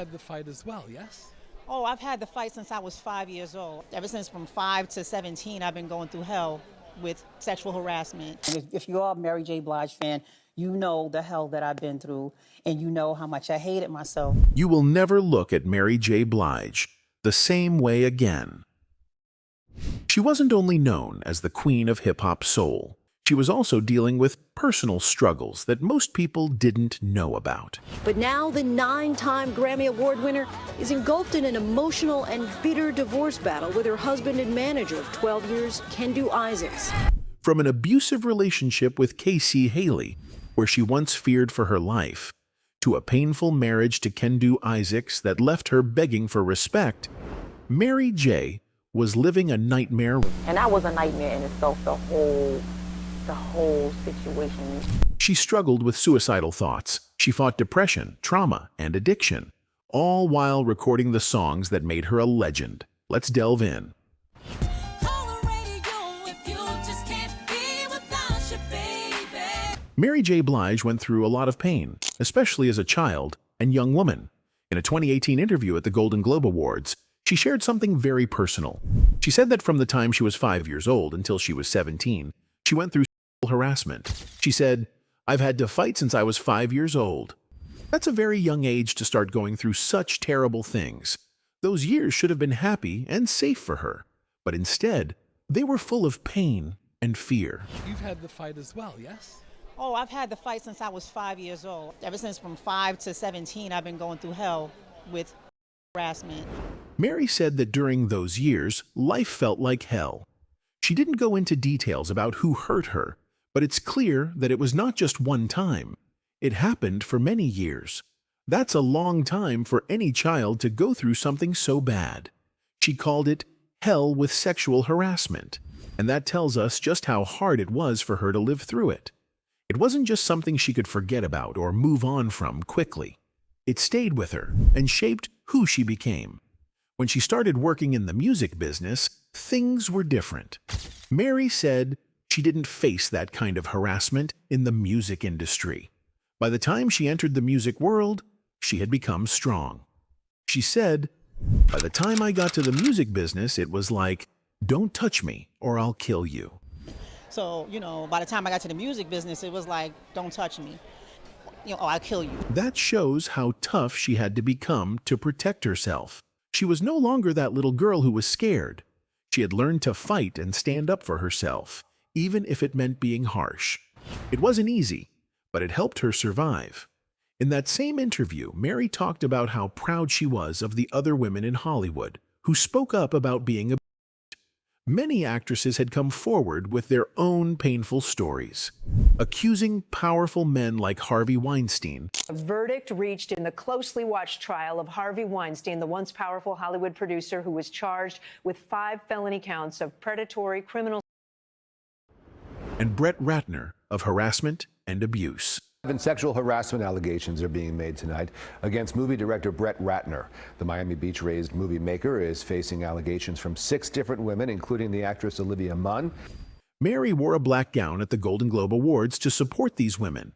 had the fight as well, yes? Oh, I've had the fight since I was 5 years old. Ever since from 5 to 17, I've been going through hell with sexual harassment. And if you're a Mary J. Blige fan, you know the hell that I've been through, and you know how much I hated myself. You will never look at Mary J. Blige the same way again. She wasn't only known as the queen of hip-hop soul, she was also dealing with personal struggles that most people didn't know about. But now the 9-time Grammy Award winner is engulfed in an emotional and bitter divorce battle with her husband and manager of 12 years, Kendu Isaacs. From an abusive relationship with K-Ci Hailey, where she once feared for her life, to a painful marriage to Kendu Isaacs that left her begging for respect, Mary J. was living a nightmare. And that was a nightmare in itself, the whole situation. She struggled with suicidal thoughts. She fought depression, trauma, and addiction, all while recording the songs that made her a legend. Let's delve in. Mary J. Blige went through a lot of pain, especially as a child and young woman. In a 2018 interview at the Golden Globe Awards, she shared something very personal. She said that from the time she was 5 years old until she was 17, she went through sexual harassment. She said, "I've had to fight since I was 5 years old." That's a very young age to start going through such terrible things. Those years should have been happy and safe for her, but instead, they were full of pain and fear. You've had the fight as well, yes? Oh, I've had the fight since I was 5 years old. Ever since from 5 to 17, I've been going through hell with harassment. Mary said that during those years, life felt like hell. She didn't go into details about who hurt her, but it's clear that it was not just one time. It happened for many years. That's a long time for any child to go through something so bad. She called it hell with sexual harassment, and that tells us just how hard it was for her to live through it. It wasn't just something she could forget about or move on from quickly. It stayed with her and shaped who she became. When she started working in the music business, things were different. Mary said she didn't face that kind of harassment in the music industry. By the time she entered the music world, she had become strong. She said, "By the time I got to the music business, it was like, don't touch me or I'll kill you." So, by the time I got to the music business, it was like, don't touch me. I'll kill you. That shows how tough she had to become to protect herself. She was no longer that little girl who was scared. She had learned to fight and stand up for herself, even if it meant being harsh. It wasn't easy, but it helped her survive. In that same interview, Mary talked about how proud she was of the other women in Hollywood who spoke up about being abused. Many actresses had come forward with their own painful stories, accusing powerful men like Harvey Weinstein. A verdict reached in the closely watched trial of Harvey Weinstein, the once powerful Hollywood producer who was charged with 5 felony counts of predatory criminal And Brett Ratner of harassment and abuse. 7 sexual harassment allegations are being made tonight against movie director Brett Ratner. The Miami Beach-raised movie maker is facing allegations from 6 different women, including the actress Olivia Munn. Mary wore a black gown at the Golden Globe Awards to support these women.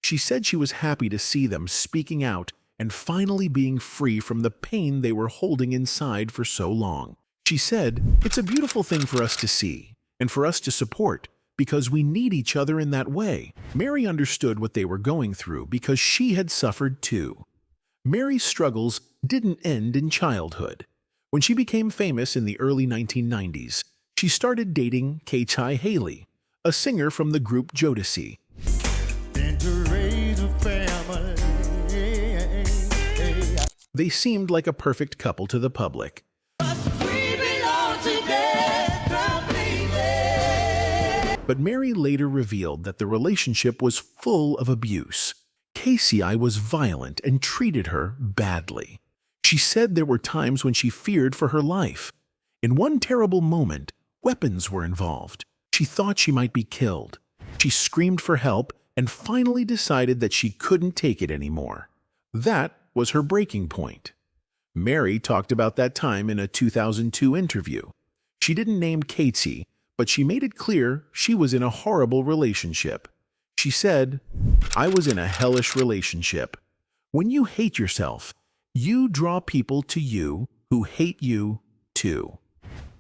She said she was happy to see them speaking out and finally being free from the pain they were holding inside for so long. She said, "It's a beautiful thing for us to see and for us to support, because we need each other in that way." Mary understood what they were going through because she had suffered too. Mary's struggles didn't end in childhood. When she became famous in the early 1990s, she started dating K-Ci Hailey, a singer from the group Jodeci. They seemed like a perfect couple to the public. But Mary later revealed that the relationship was full of abuse. K-Ci was violent and treated her badly. She said there were times when she feared for her life. In one terrible moment, weapons were involved. She thought she might be killed. She screamed for help and finally decided that she couldn't take it anymore. That was her breaking point. Mary talked about that time in a 2002 interview. She didn't name K-Ci, but she made it clear she was in a horrible relationship. She said, "I was in a hellish relationship. When you hate yourself, You draw people to you who hate you too.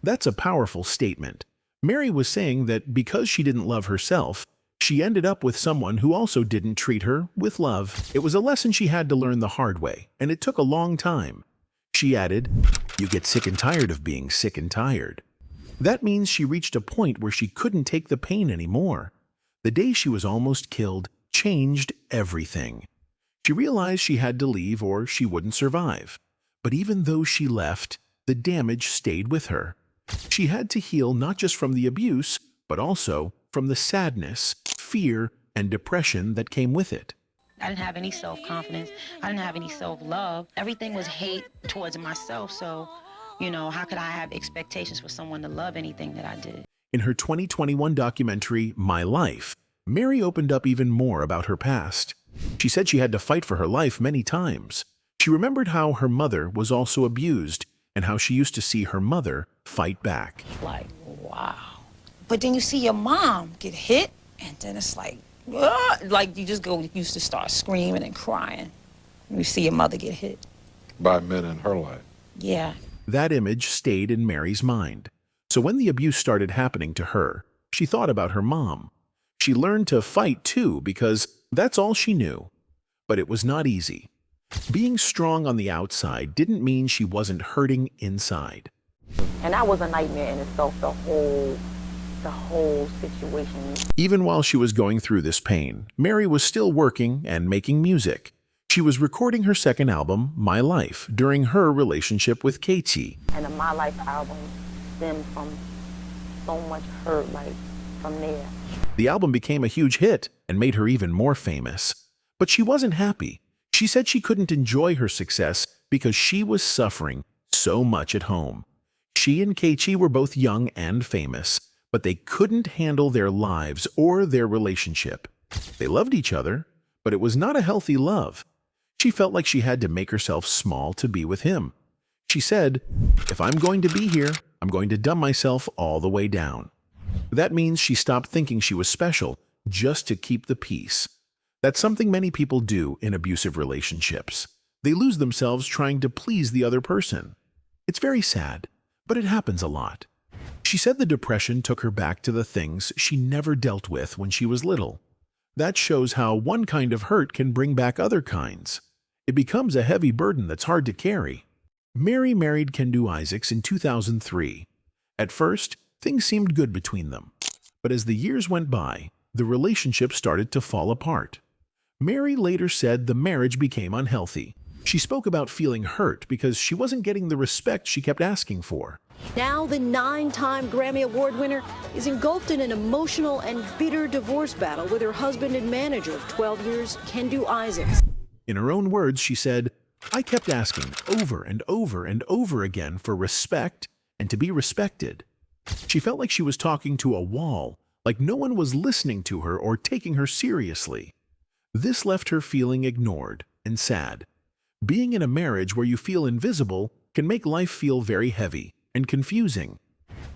That's a powerful statement. Mary was saying that because she didn't love herself, she ended up with someone who also didn't treat her with love. It was a lesson she had to learn the hard way, and it took a long time. She added, "You get sick and tired of being sick and tired." That means she reached a point where she couldn't take the pain anymore. The day she was almost killed changed everything. She realized she had to leave or she wouldn't survive. But even though she left, the damage stayed with her. She had to heal not just from the abuse, but also from the sadness, fear, and depression that came with it. I didn't have any self-confidence. I didn't have any self-love. Everything was hate towards myself. So, how could I have expectations for someone to love anything that I did? In her 2021 documentary, My Life, Mary opened up even more about her past. She said she had to fight for her life many times. She remembered how her mother was also abused and how she used to see her mother fight back. Like, wow. But then you see your mom get hit, and then it's like, ugh, like you used to start screaming and crying when you see your mother get hit. By men in her life. Yeah. That image stayed in Mary's mind. So when the abuse started happening to her, she thought about her mom. She learned to fight too because that's all she knew. But it was not easy. Being strong on the outside didn't mean she wasn't hurting inside. And that was a nightmare in itself, the whole situation. Even while she was going through this pain, Mary was still working and making music. She was recording her second album, My Life, during her relationship with K-Ci. And the My Life album stemmed from so much hurt, from there. The album became a huge hit and made her even more famous. But she wasn't happy. She said she couldn't enjoy her success because she was suffering so much at home. She and K-Ci were both young and famous, but they couldn't handle their lives or their relationship. They loved each other, but it was not a healthy love. She felt like she had to make herself small to be with him. She said, "If I'm going to be here, I'm going to dumb myself all the way down." That means she stopped thinking she was special just to keep the peace. That's something many people do in abusive relationships. They lose themselves trying to please the other person. It's very sad, but it happens a lot. She said the depression took her back to the things she never dealt with when she was little. That shows how one kind of hurt can bring back other kinds. It becomes a heavy burden that's hard to carry. Mary married Kendu Isaacs in 2003. At first, things seemed good between them. But as the years went by, the relationship started to fall apart. Mary later said the marriage became unhealthy. She spoke about feeling hurt because she wasn't getting the respect she kept asking for. Now the 9-time Grammy Award winner is engulfed in an emotional and bitter divorce battle with her husband and manager of 12 years, Kendu Isaacs. In her own words, she said, "I kept asking over and over and over again for respect and to be respected." She felt like she was talking to a wall, like no one was listening to her or taking her seriously. This left her feeling ignored and sad. Being in a marriage where you feel invisible can make life feel very heavy and confusing.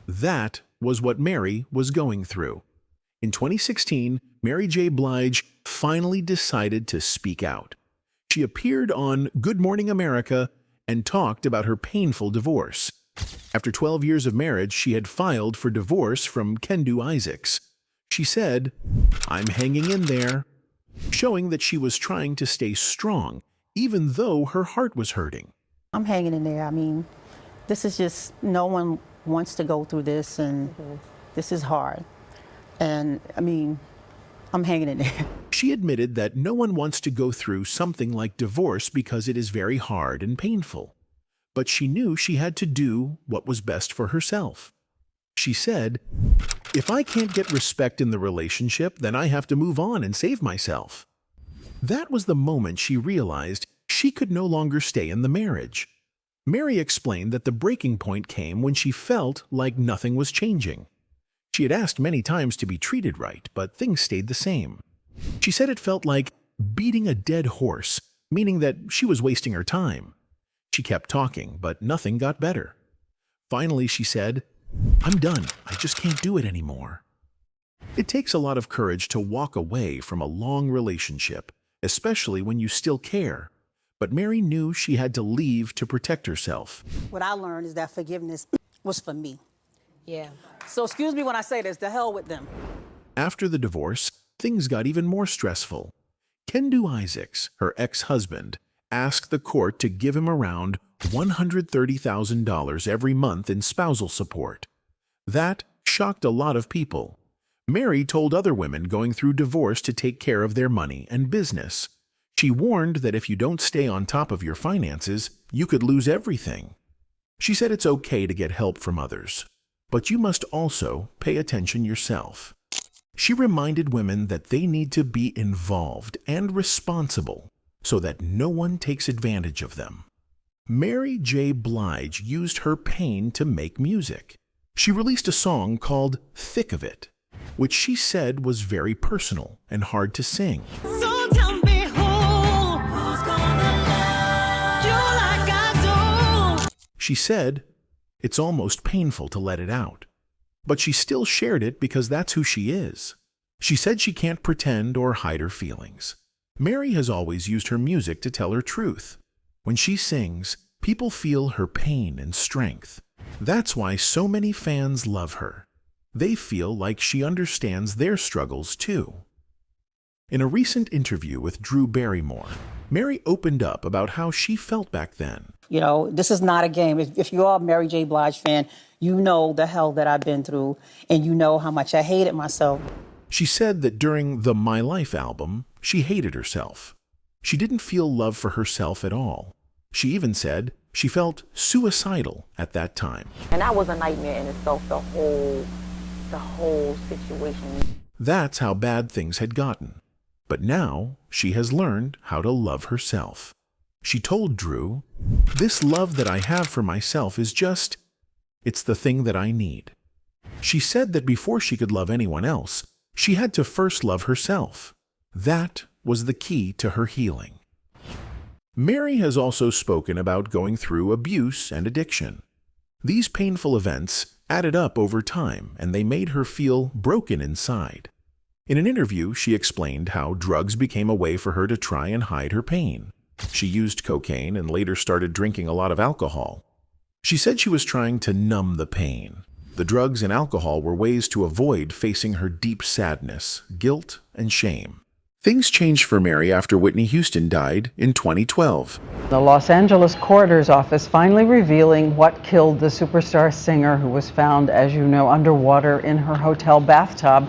That was what Mary was going through. In 2016, Mary J. Blige finally decided to speak out. She appeared on Good Morning America and talked about her painful divorce. After 12 years of marriage, she had filed for divorce from Kendu Isaacs. She said, "I'm hanging in there," showing that she was trying to stay strong, even though her heart was hurting. I'm hanging in there. I mean, this is just, no one wants to go through this, and this is hard. And I mean, I'm hanging in there. She admitted that no one wants to go through something like divorce because it is very hard and painful. But she knew she had to do what was best for herself. She said, "If I can't get respect in the relationship, then I have to move on and save myself." That was the moment she realized she could no longer stay in the marriage. Mary explained that the breaking point came when she felt like nothing was changing. She had asked many times to be treated right, but things stayed the same. She said it felt like beating a dead horse, meaning that she was wasting her time. She kept talking, but nothing got better. Finally, she said, "I'm done. I just can't do it anymore." It takes a lot of courage to walk away from a long relationship, especially when you still care. But Mary knew she had to leave to protect herself. What I learned is that forgiveness was for me. Yeah. So excuse me when I say this, the hell with them. After the divorce, things got even more stressful. Kendu Isaacs, her ex-husband, asked the court to give him around $130,000 every month in spousal support. That shocked a lot of people. Mary told other women going through divorce to take care of their money and business. She warned that if you don't stay on top of your finances, you could lose everything. She said it's okay to get help from others, but you must also pay attention yourself. She reminded women that they need to be involved and responsible so that no one takes advantage of them. Mary J. Blige used her pain to make music. She released a song called Thick of It, which she said was very personal and hard to sing. So tell me who's gonna love you like I do? She said, it's almost painful to let it out. But she still shared it because that's who she is. She said she can't pretend or hide her feelings. Mary has always used her music to tell her truth. When she sings, people feel her pain and strength. That's why so many fans love her. They feel like she understands their struggles too. In a recent interview with Drew Barrymore, Mary opened up about how she felt back then. You know, this is not a game. If you are a Mary J. Blige fan, you know the hell that I've been through, and you know how much I hated myself. She said that during the My Life album, she hated herself. She didn't feel love for herself at all. She even said she felt suicidal at that time. And that was a nightmare in itself, the whole situation. That's how bad things had gotten. But now she has learned how to love herself. She told Drew, "This love that I have for myself is it's the thing that I need." She said that before she could love anyone else, she had to first love herself. That was the key to her healing. Mary has also spoken about going through abuse and addiction. These painful events added up over time, and they made her feel broken inside. In an interview, she explained how drugs became a way for her to try and hide her pain. She used cocaine and later started drinking a lot of alcohol. She said she was trying to numb the pain. The drugs and alcohol were ways to avoid facing her deep sadness, guilt, and shame. Things changed for Mary after Whitney Houston died in 2012. The Los Angeles coroner's office finally revealing what killed the superstar singer who was found, as you know, underwater in her hotel bathtub.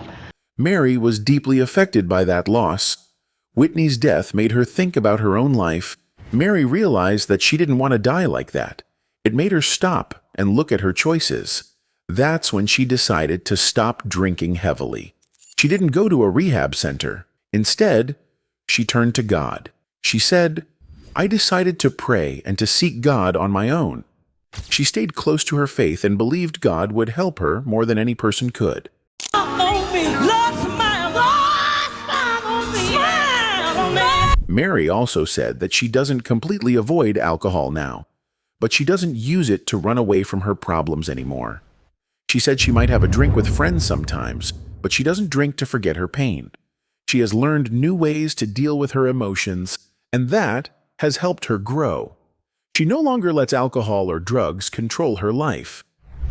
Mary was deeply affected by that loss. Whitney's death made her think about her own life. Mary realized that she didn't want to die like that. It made her stop and look at her choices. That's when she decided to stop drinking heavily. She didn't go to a rehab center. Instead, she turned to God. She said, "I decided to pray and to seek God on my own." She stayed close to her faith and believed God would help her more than any person could. Mary also said that she doesn't completely avoid alcohol now, but she doesn't use it to run away from her problems anymore. She said she might have a drink with friends sometimes, but she doesn't drink to forget her pain. She has learned new ways to deal with her emotions, and that has helped her grow. She no longer lets alcohol or drugs control her life.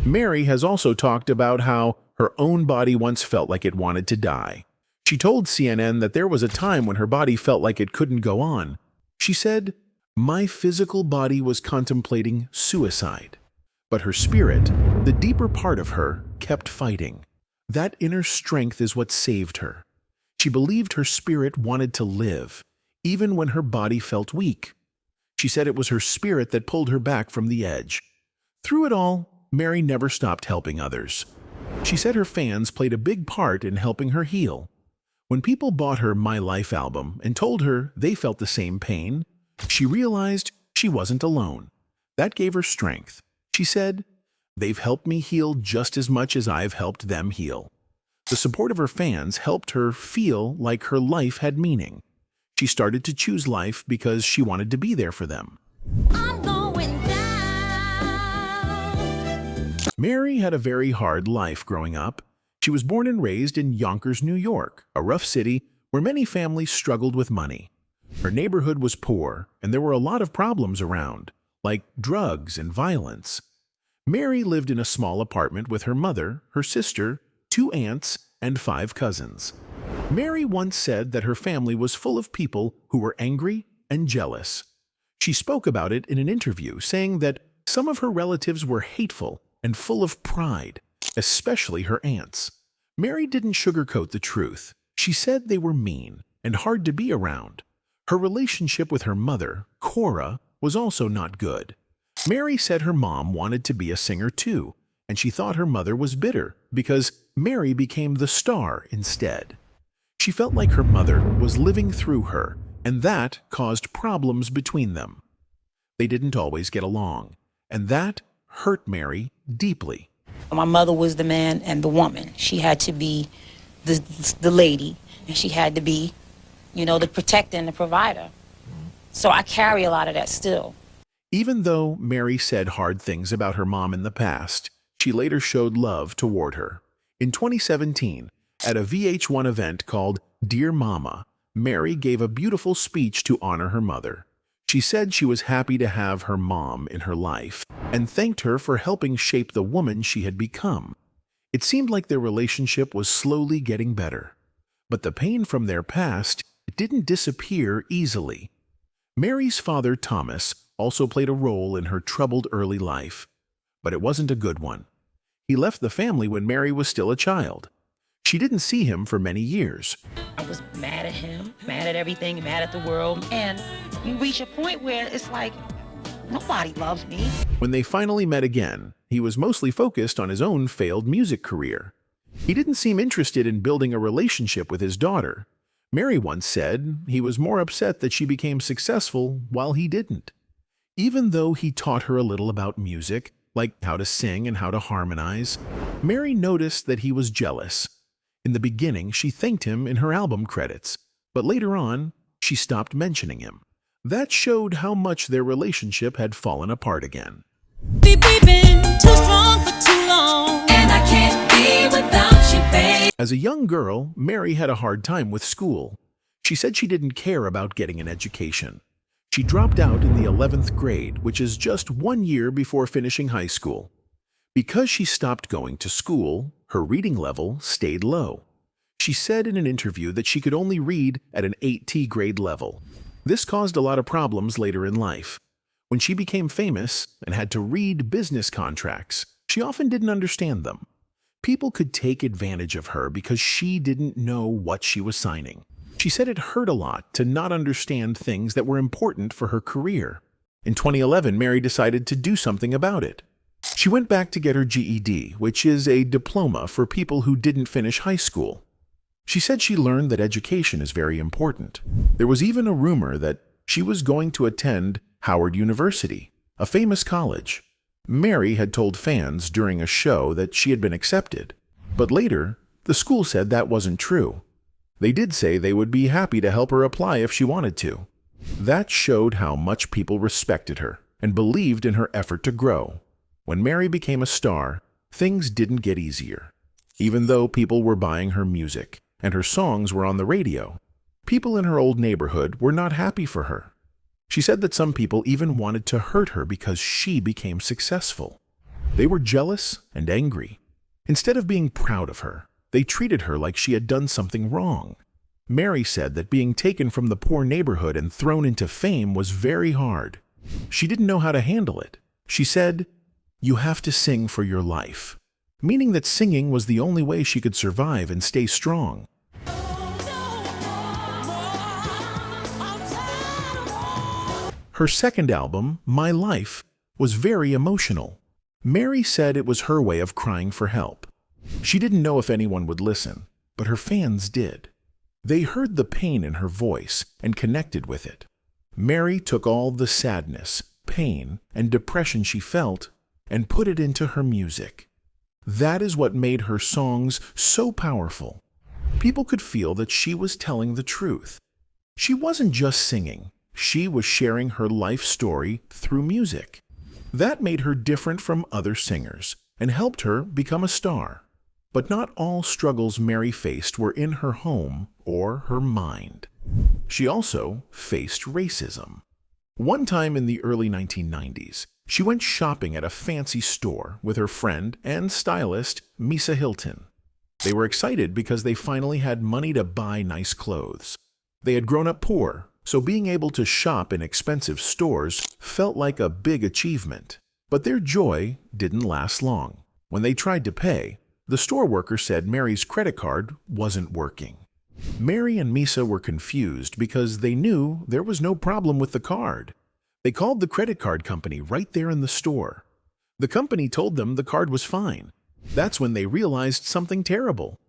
Mary has also talked about how her own body once felt like it wanted to die. She told CNN that there was a time when her body felt like it couldn't go on. She said, "My physical body was contemplating suicide, but her spirit, the deeper part of her, kept fighting. That inner strength is what saved her. She believed her spirit wanted to live, even when her body felt weak. She said it was her spirit that pulled her back from the edge." Through it all, Mary never stopped helping others. She said her fans played a big part in helping her heal. When people bought her My Life album and told her they felt the same pain, she realized she wasn't alone. That gave her strength. She said, "They've helped me heal just as much as I've helped them heal." The support of her fans helped her feel like her life had meaning. She started to choose life because she wanted to be there for them. I'm going down. Mary had a very hard life growing up. She was born and raised in Yonkers, New York, a rough city where many families struggled with money. Her neighborhood was poor, and there were a lot of problems around, like drugs and violence. Mary lived in a small apartment with her mother, her sister, 2 aunts, and 5 cousins. Mary once said that her family was full of people who were angry and jealous. She spoke about it in an interview, saying that some of her relatives were hateful and full of pride, especially her aunts. Mary didn't sugarcoat the truth. She said they were mean and hard to be around. Her relationship with her mother, Cora, was also not good. Mary said her mom wanted to be a singer too, and she thought her mother was bitter because Mary became the star instead. She felt like her mother was living through her, and that caused problems between them. They didn't always get along, and that hurt Mary deeply. My mother was the man and the woman. She had to be the lady, and she had to be, the protector and the provider. So I carry a lot of that still. Even though Mary said hard things about her mom in the past, she later showed love toward her. In 2017, at a VH1 event called Dear Mama, Mary gave a beautiful speech to honor her mother. She said she was happy to have her mom in her life and thanked her for helping shape the woman she had become. It seemed like their relationship was slowly getting better, but the pain from their past didn't disappear easily. Mary's father, Thomas, also played a role in her troubled early life, but it wasn't a good one. He left the family when Mary was still a child. She didn't see him for many years. I was mad at him, mad at everything, mad at the world, and you reach a point where it's like, nobody loves me. When they finally met again, he was mostly focused on his own failed music career. He didn't seem interested in building a relationship with his daughter. Mary once said he was more upset that she became successful while he didn't. Even though he taught her a little about music, like how to sing and how to harmonize, Mary noticed that he was jealous. In the beginning, she thanked him in her album credits, but later on, she stopped mentioning him. That showed how much their relationship had fallen apart again. We've been too strong for too long, and I can't be without you, babe. As a young girl, Mary had a hard time with school. She said she didn't care about getting an education. She dropped out in the 11th grade, which is just 1 year before finishing high school. Because she stopped going to school, her reading level stayed low. She said in an interview that she could only read at an 8T grade level. This caused a lot of problems later in life. When she became famous and had to read business contracts, she often didn't understand them. People could take advantage of her because she didn't know what she was signing. She said it hurt a lot to not understand things that were important for her career. In 2011, Mary decided to do something about it. She went back to get her GED, which is a diploma for people who didn't finish high school. She said she learned that education is very important. There was even a rumor that she was going to attend Howard University, a famous college. Mary had told fans during a show that she had been accepted, but later, the school said that wasn't true. They did say they would be happy to help her apply if she wanted to. That showed how much people respected her and believed in her effort to grow. When Mary became a star, things didn't get easier. Even though people were buying her music and her songs were on the radio, people in her old neighborhood were not happy for her. She said that some people even wanted to hurt her because she became successful. They were jealous and angry. Instead of being proud of her, they treated her like she had done something wrong. Mary said that being taken from the poor neighborhood and thrown into fame was very hard. She didn't know how to handle it. She said, "You have to sing for your life," meaning that singing was the only way she could survive and stay strong. Her second album, My Life, was very emotional. Mary said it was her way of crying for help. She didn't know if anyone would listen, but her fans did. They heard the pain in her voice and connected with it. Mary took all the sadness, pain, and depression she felt and put it into her music. That is what made her songs so powerful. People could feel that she was telling the truth. She wasn't just singing. She was sharing her life story through music. That made her different from other singers and helped her become a star. But not all struggles Mary faced were in her home or her mind. She also faced racism. One time in the early 1990s, she went shopping at a fancy store with her friend and stylist, Misa Hilton. They were excited because they finally had money to buy nice clothes. They had grown up poor, so being able to shop in expensive stores felt like a big achievement. But their joy didn't last long. When they tried to pay, the store worker said Mary's credit card wasn't working. Mary and Misa were confused because they knew there was no problem with the card. They called the credit card company right there in the store. The company told them the card was fine. That's when they realized something terrible.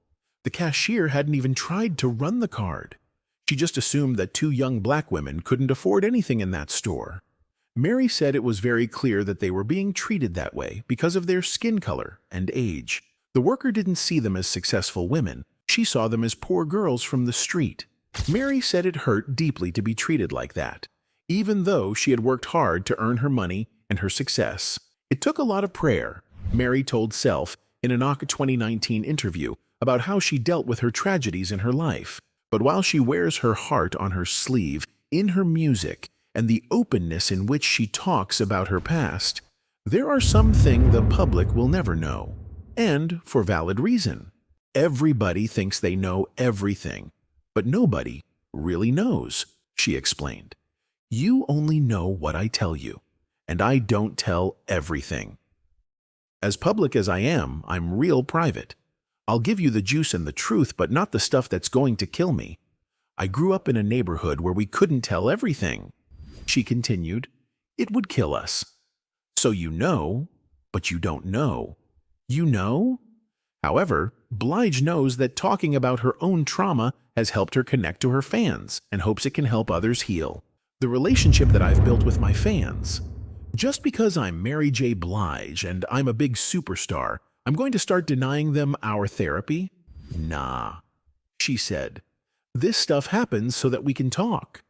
The cashier hadn't even tried to run the card. She just assumed that two young black women couldn't afford anything in that store. Mary said it was very clear that they were being treated that way because of their skin color and age. The worker didn't see them as successful women. She saw them as poor girls from the street. Mary said it hurt deeply to be treated like that, even though she had worked hard to earn her money and her success. It took a lot of prayer, Mary told Self in an October 2019 interview about how she dealt with her tragedies in her life. But while she wears her heart on her sleeve, in her music, and the openness in which she talks about her past, there are some things the public will never know. And for valid reason. Everybody thinks they know everything, but nobody really knows, she explained. You only know what I tell you, and I don't tell everything. As public as I am, I'm real private. I'll give you the juice and the truth, but not the stuff that's going to kill me. I grew up in a neighborhood where we couldn't tell everything. She continued, it would kill us. So you know, but you don't know. You know? However, Blige knows that talking about her own trauma has helped her connect to her fans and hopes it can help others heal. The relationship that I've built with my fans. Just because I'm Mary J. Blige and I'm a big superstar, I'm going to start denying them our therapy? Nah, she said. This stuff happens so that we can talk.